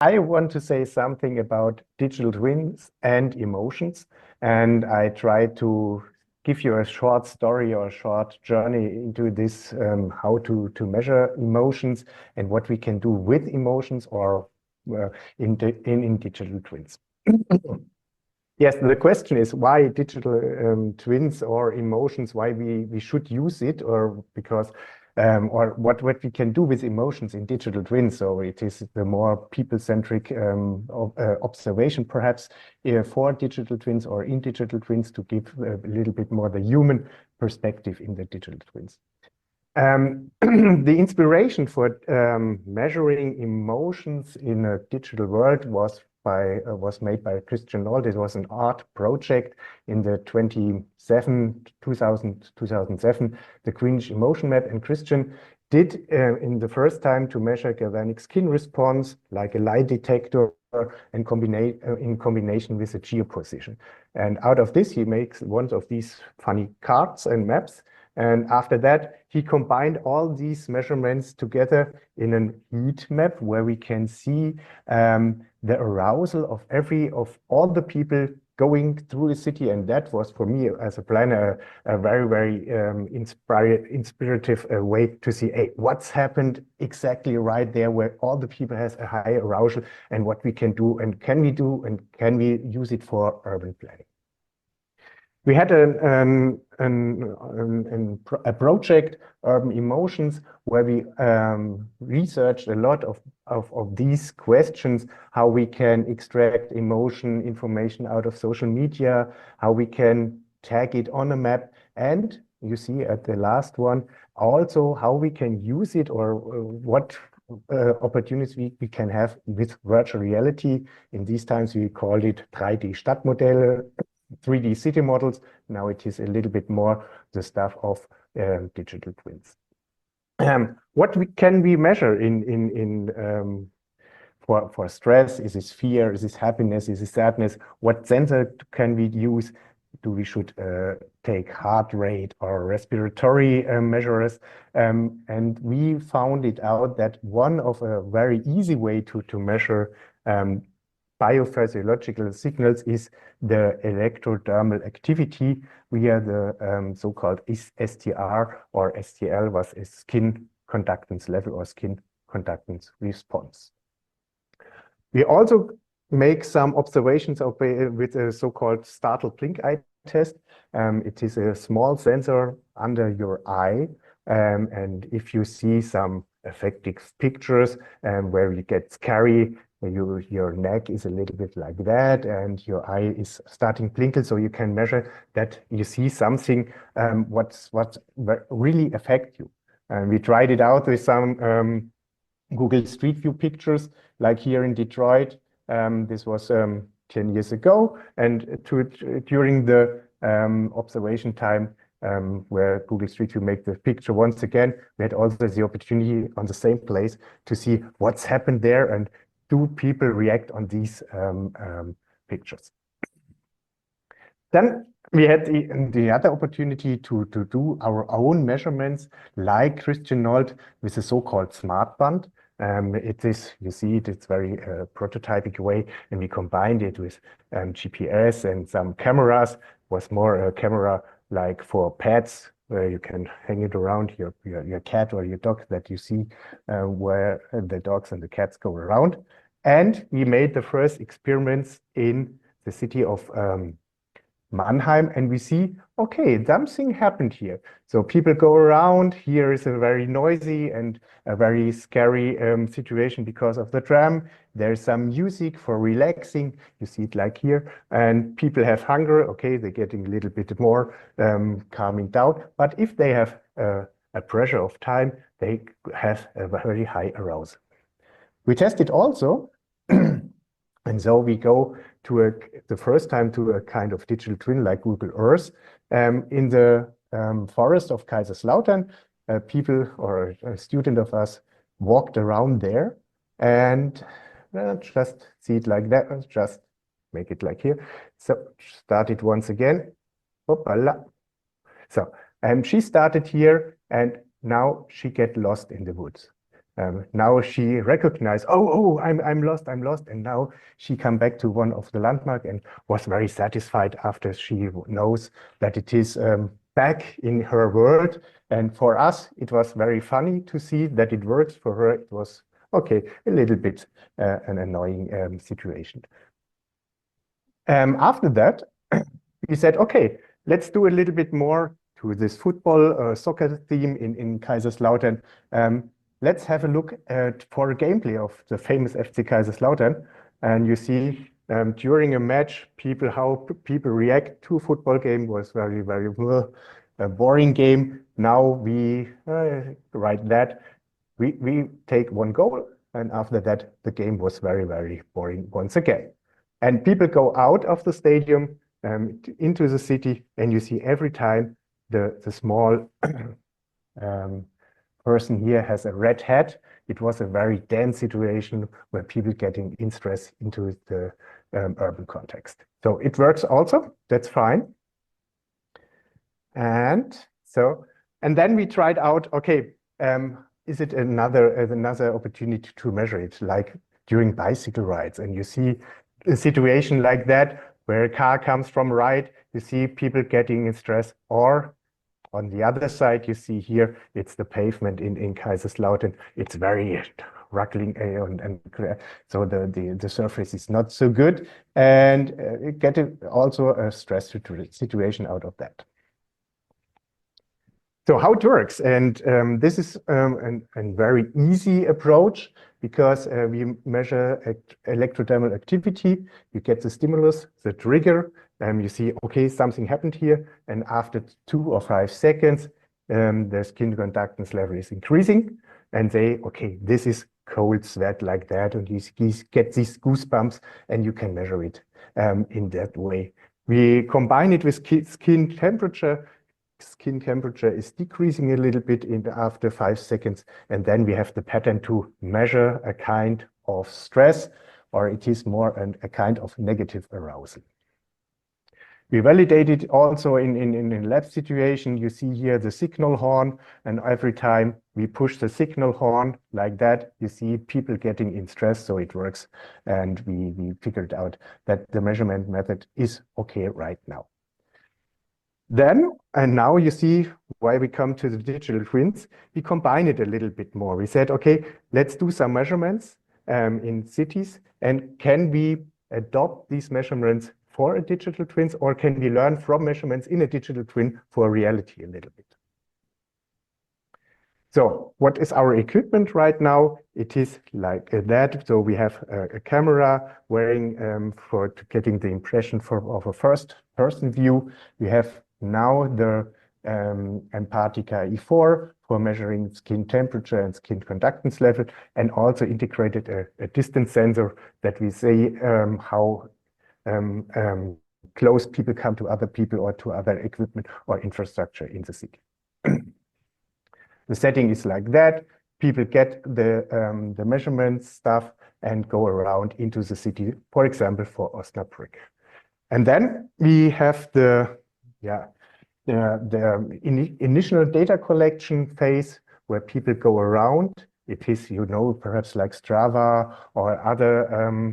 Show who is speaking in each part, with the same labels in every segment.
Speaker 1: I want to say something about digital twins and emotions, and I try to give you a short story or a short journey into this, how to measure emotions and what we can do with emotions or in digital twins. Yes, the question is why digital twins or emotions, why we should use it, or because or what we can do with emotions in digital twins. So it is the more people-centric observation, perhaps, for digital twins or in digital twins, to give a little bit more the human perspective in the digital twins. The inspiration for measuring emotions in a digital world was made by Christian Nolte. It was an art project in the 2007, the Greenwich Emotion Map, and Christian did in the first time to measure galvanic skin response, like a lie detector, and in combination with a geoposition. And out of this, he makes one of these funny cards and maps. And after that, he combined all these measurements together in a heat map where we can see the arousal of all the people going through the city. And that was, for me as a planner, a very, very inspirative way to see, hey, what's happened exactly right there where all the people has a high arousal, and what we can do and can we use it for urban planning. We had a project, Urban Emotions, where we researched a lot of these questions, how we can extract emotion information out of social media, how we can tag it on a map, and you see at the last one, also how we can use it, or what opportunities we can have with virtual reality. In these times, we called it 3D Stadtmodelle, 3D city models. Now it is a little bit more the stuff of digital twins. What can we measure for stress? Is this fear? Is this happiness? Is this sadness? What sensor can we use? We should take heart rate or respiratory measures? And we found it out that one of a very easy way to measure biophysiological signals is the electrodermal activity via the so-called STR or STL, was a skin conductance level or skin conductance response. We also make some observations with a so-called startled blink eye test. It is a small sensor under your eye, and if you see some affective pictures where you get scary, your neck is a little bit like that, and your eye is starting blinking, so you can measure that you see something what really affect you. And we tried it out with some Google Street View pictures, like here in Detroit. This was 10 years ago, and during the observation time where Google Street View make the picture once again, we had also the opportunity on the same place to see what's happened there and do people react on these pictures. Then we had the other opportunity to do our own measurements, like Christian Nolte, with a so-called smart band. It is, you see it, it's very prototypic way, and we combined it with GPS and some cameras. Was more a camera like for pets, where you can hang it around your cat or your dog, that you see where the dogs and the cats go around. And we made the first experiments in the city of Mannheim, and we see, okay, something happened here. So people go around. Here is a very noisy and a very scary situation because of the tram. There's some music for relaxing. You see it like here. And people have hunger. Okay, they're getting a little bit more calming down. But if they have a pressure of time, they have a very high arousal. We tested also, and so we go to the first time to a kind of digital twin like Google Earth in the forest of Kaiserslautern. People or a student of us walked around there, and just see it like that, just make it like here. So start it once again. Hoppala. So she started here, and now she get lost in the woods. Now she recognized, oh, I'm lost, and now she come back to one of the landmark and was very satisfied after she knows that it is back in her world. And for us, it was very funny to see that it works. For her, it was okay, a little bit an annoying situation. After that, we said, okay, let's do a little bit more to this football soccer theme in Kaiserslautern. Let's have a look for a gameplay of the famous FC Kaiserslautern. And you see during a match, how people react to a football game was very, very a boring game. Now we write that. We take one goal, and after that, the game was very, very boring once again. And people go out of the stadium into the city, and you see every time the small person here has a red hat. It was a very dense situation where people getting in stress into the urban context. So it works also, that's fine. And then we tried out, okay, is it another opportunity to measure it, like during bicycle rides? And you see a situation like that, where a car comes from right, you see people getting in stress, or on the other side, you see here, it's the pavement in Kaiserslautern. It's very ruckling, and so the surface is not so good, and get also a stress situation out of that. So how it works, and this is a very easy approach, because we measure electrodermal activity. You get the stimulus, the trigger, you see, okay, something happened here, and after 2 or 5 seconds, the skin conductance level is increasing, and say, okay, this is cold sweat like that, and you get these goosebumps, and you can measure it in that way. We combine it with skin temperature. Skin temperature is decreasing a little bit after 5 seconds, and then we have the pattern to measure a kind of stress, or it is more a kind of negative arousal. We validate it also in lab situation. You see here the signal horn, and every time we push the signal horn like that, you see people getting in stress, so it works, and we figured out that the measurement method is okay right now. And now you see why we come to the digital twins. We combine it a little bit more. We said, okay, let's do some measurements in cities, and can we adopt these measurements for a digital twins, or can we learn from measurements in a digital twin for reality a little bit? So what is our equipment right now? It is like that. So we have a camera wearing for getting the impression of a first-person view. We have now the Empatica E4 for measuring skin temperature and skin conductance level, and also integrated a distance sensor that we say how close people come to other people or to other equipment or infrastructure in the city. The setting is like that. People get the measurement stuff and go around into the city, for example, for Osnabrück. And then we have the initial data collection phase, where people go around. It is, perhaps like Strava or other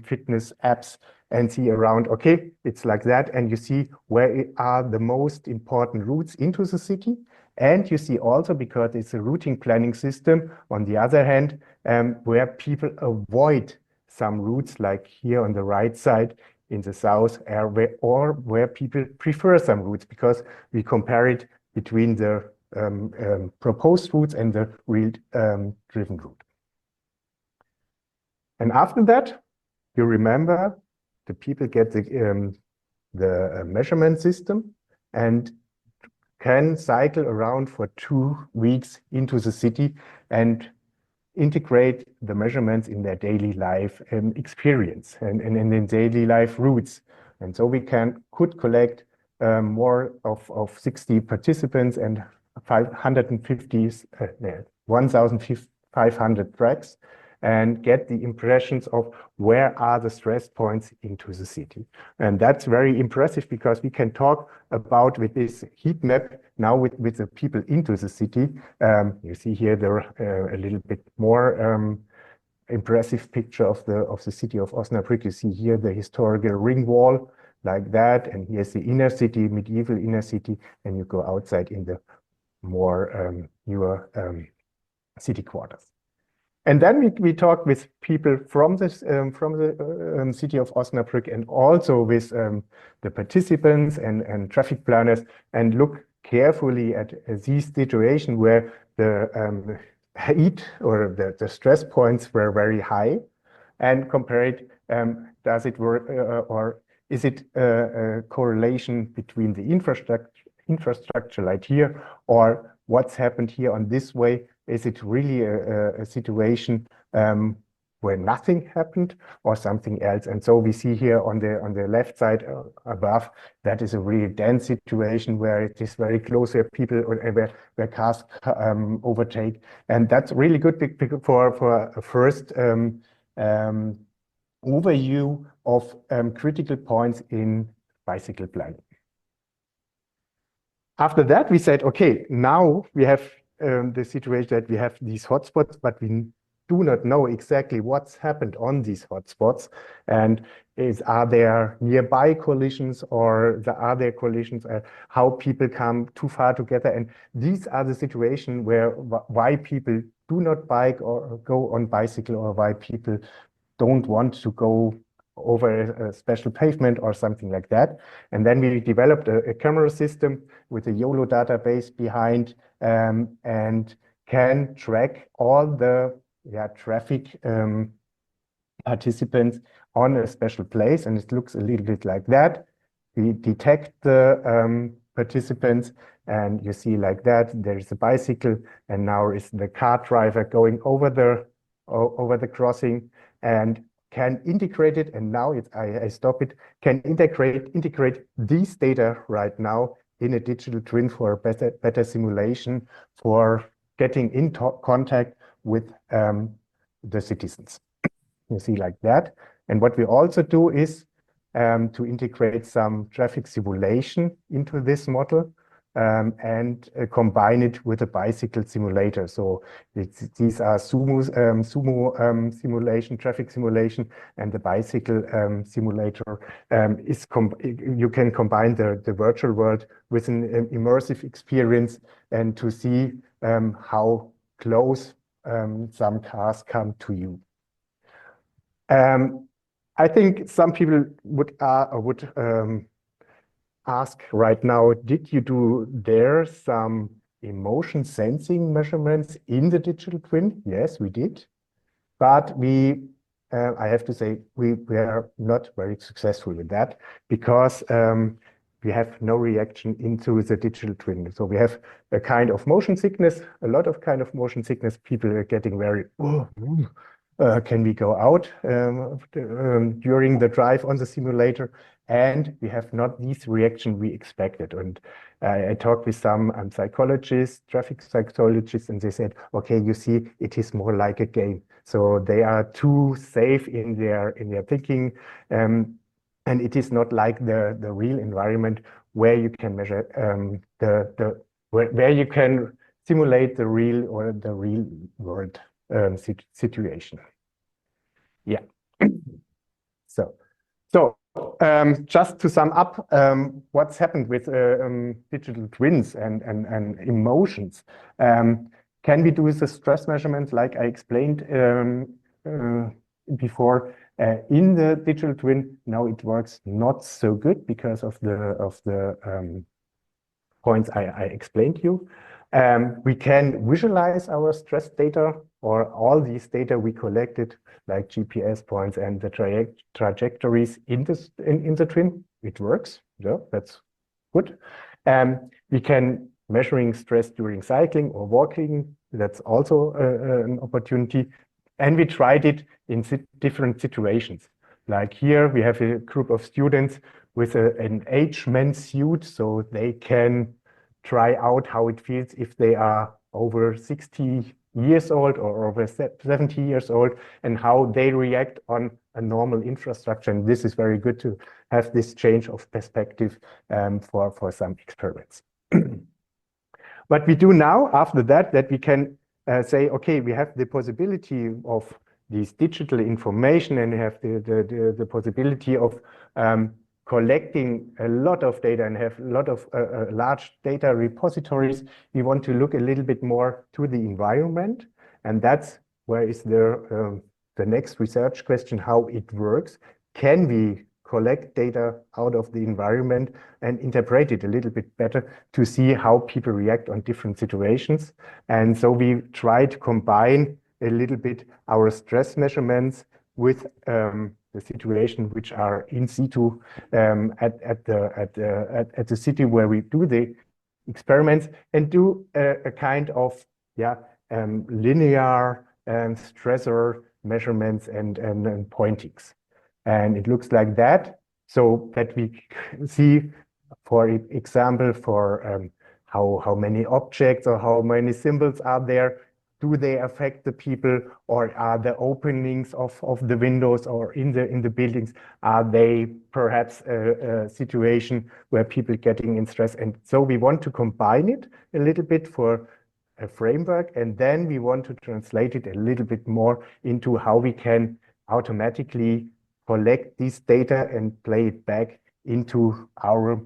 Speaker 1: fitness apps, and see around, okay, it's like that. And you see where are the most important routes into the city. And you see also, because it's a routing planning system, on the other hand, where people avoid some routes, like here on the right side in the south, or where people prefer some routes, because we compare it between the proposed routes and the real driven route. And after that, you remember the people get the measurement system and can cycle around for 2 weeks into the city and integrate the measurements in their daily life experience and in daily life routes. And so we could collect more of 60 participants and 1,500 tracks, and get the impressions of where are the stress points into the city. And that's very impressive because we can talk about with this heat map now with the people into the city. You see here a little bit more impressive picture of the city of Osnabrück. You see here the historical ring wall like that, and here's the inner city, medieval inner city, and you go outside in the more newer city quarters. And then we talked with people from the city of Osnabrück and also with the participants and traffic planners, and look carefully at these situations where the heat or the stress points were very high, and compare it, does it work or is it a correlation between the infrastructure like here, or what's happened here on this way? Is it really a situation where nothing happened or something else? And so we see here on the left side above, that is a really dense situation where it is very close where people or where cars overtake. And that's really good for a first overview of critical points in bicycle planning. After that, we said, okay, now we have the situation that we have these hotspots, but we do not know exactly what's happened on these hotspots. And are there nearby collisions, or are there collisions, how people come too far together? And these are the situations where why people do not bike or go on bicycle, or why people don't want to go over a special pavement or something like that. And then we developed a camera system with a YOLO database behind, and can track all the traffic participants on a special place. And it looks a little bit like that. We detect the participants, and you see like that, there's a bicycle, and now is the car driver going over the crossing, and can integrate it, and now I stop it, can integrate these data right now in a digital twin for better simulation, for getting into contact with the citizens. You see like that. And what we also do is to integrate some traffic simulation into this model, and combine it with a bicycle simulator. So these are sumo simulation, traffic simulation, and the bicycle simulator you can combine the virtual world with an immersive experience, and to see how close some cars come to you. I think some people would ask right now, did you do there some emotion sensing measurements in the digital twin? Yes, we did. But I have to say, we were not very successful with that, because we have no reaction into the digital twin. So we have a kind of motion sickness, a lot of kind of motion sickness. People are getting very, can we go out during the drive on the simulator? And we have not this reaction we expected. And I talked with some psychologists, traffic psychologists, and they said, okay, you see, it is more like a game. So they are too safe in their thinking. And it is not like the real environment where you can measure where you can simulate the real world situation. Yeah. So just to sum up, what's happened with digital twins and emotions. Can we do the stress measurements like I explained before in the digital twin? Now it works not so good because of the points I explained to you. We can visualize our stress data, or all these data we collected, like GPS points and the trajectories in the twin. It works, yeah, that's good. We can measuring stress during cycling or walking. That's also an opportunity. And we tried it in different situations. Like here, we have a group of students with an H-men suit, so they can try out how it feels if they are over 60 years old or over 70 years old, and how they react on a normal infrastructure. And this is very good to have this change of perspective for some experiments. What we do now after that we can say, okay, we have the possibility of this digital information, and we have the possibility of collecting a lot of data and have a lot of large data repositories. We want to look a little bit more to the environment, and that's where is the next research question, how it works. Can we collect data out of the environment and interpret it a little bit better to see how people react on different situations? And so we try to combine a little bit our stress measurements with the situation which are in situ at the city where we do the experiments, and do a kind of linear stressor measurements and pointings. And it looks like that, so that we see, for example, for how many objects or how many symbols are there. Do they affect the people, or are the openings of the windows or in the buildings, are they perhaps a situation where people getting in stress? And so we want to combine it a little bit for a framework, and then we want to translate it a little bit more into how we can automatically collect this data and play it back into our,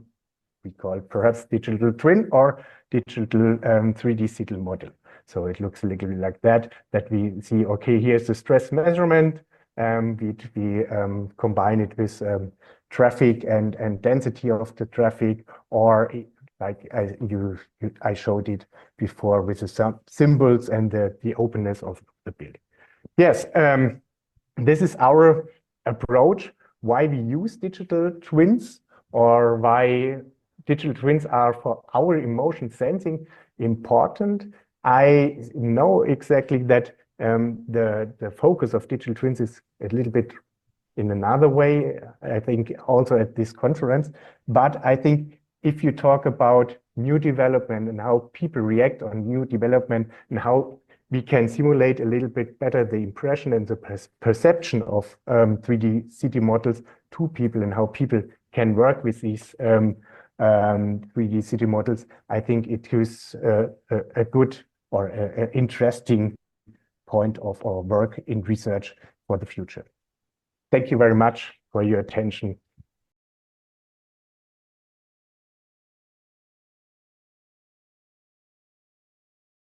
Speaker 1: we call it perhaps digital twin or digital 3D city model. So it looks a little bit like that we see, okay, here's the stress measurement. We combine it with traffic and density of the traffic, or like I showed it before with the symbols and the openness of the building. Yes, this is our approach, why we use digital twins, or why digital twins are for our emotion sensing important. I know exactly that the focus of digital twins is a little bit in another way, I think also at this conference. But I think if you talk about new development and how people react on new development, and how we can simulate a little bit better the impression and the perception of 3D city models to people, and how people can work with these 3D city models, I think it is a good or an interesting point of our work in research for the future. Thank you very much for your attention.